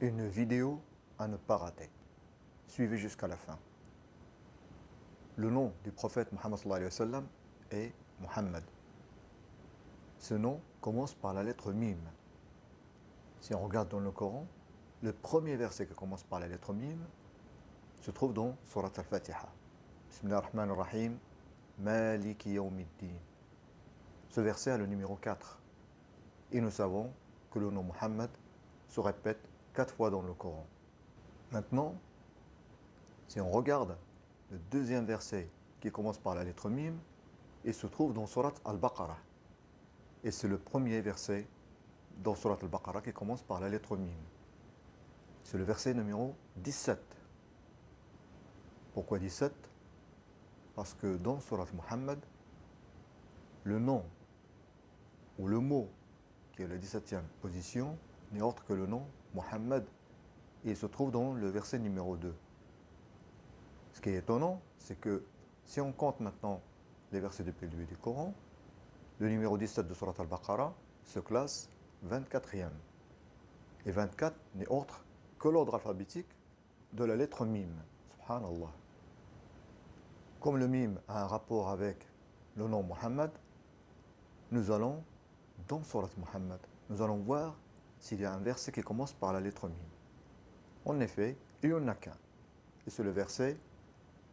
Une vidéo à ne pas rater. Suivez jusqu'à la fin. Le nom du prophète Muhammad sallallahu alayhi wa sallam est Muhammad. Ce nom commence par la lettre Mim. Si on regarde dans le Coran, le premier verset qui commence par la lettre Mim se trouve dans Surat al-Fatiha. Bismillah ar-Rahman ar-Rahim, Maliki yawmiddin. Ce verset a le numéro 4. Et nous savons que le nom Muhammad se répète 4 fois dans le Coran. Maintenant, si on regarde le deuxième verset qui commence par la lettre Mim, il se trouve dans Surat al-Baqarah. Et c'est le premier verset dans Surat al-Baqarah qui commence par la lettre Mim. C'est le verset numéro 17. Pourquoi 17? Parce que dans Surat Muhammad, le nom ou le mot qui est la 17e position n'est autre que le nom Muhammad. Et il se trouve dans le verset numéro 2. Ce qui est étonnant, c'est que si on compte maintenant les versets depuis le début du Coran, le numéro 17 de Surat al-Baqarah se classe 24e. Et 24 n'est autre que l'ordre alphabétique de la lettre Mim. Subhanallah. Comme le Mim a un rapport avec le nom Muhammad, nous allons, dans Surat Muhammad, nous allons voir s'il y a un verset qui commence par la lettre Mim. En effet, il n'y en a qu'un. Et c'est le verset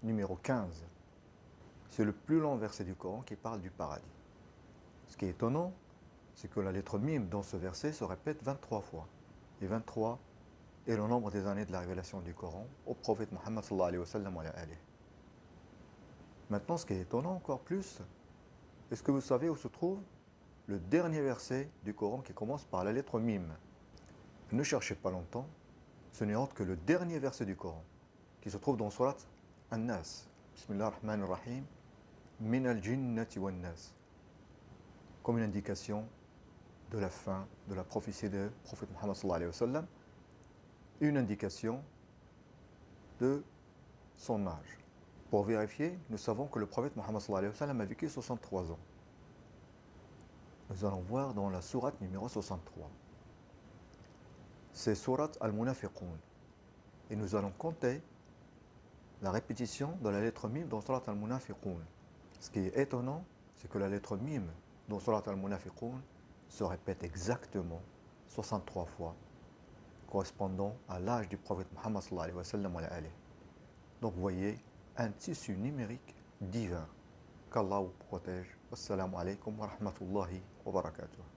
numéro 15. C'est le plus long verset du Coran qui parle du paradis. Ce qui est étonnant, c'est que la lettre Mim dans ce verset se répète 23 fois. Et 23 est le nombre des années de la révélation du Coran au prophète Muhammad sallallahu alayhi wa sallam. Maintenant, ce qui est étonnant encore plus, est-ce que vous savez où se trouve le dernier verset du Coran qui commence par la lettre Mim? Ne cherchez pas longtemps, ce n'est autre que le dernier verset du Coran qui se trouve dans Surat An-Nas. Bismillah ar-Rahman ar-Rahim, Min al-Jinnati wan-Nas. Comme une indication de la fin de la prophétie du prophète Muhammad sallallahu alayhi wa sallam, une indication de son âge. Pour vérifier, nous savons que le prophète Muhammad sallallahu alayhi wa sallam a vécu 63 ans. Nous allons voir dans la sourate numéro 63. C'est sourate al-Munafiqun. Et nous allons compter la répétition de la lettre Mim dans sourate al-Munafiqun. Ce qui est étonnant, c'est que la lettre Mim dans sourate al-Munafiqun se répète exactement 63 fois, correspondant à l'âge du prophète Muhammad sallallahu alayhi wa sallam. Donc vous voyez un tissu numérique divin. Qu'Allah vous protège. Wassalamu alaikum wa rahmatullahi wa barakatuh.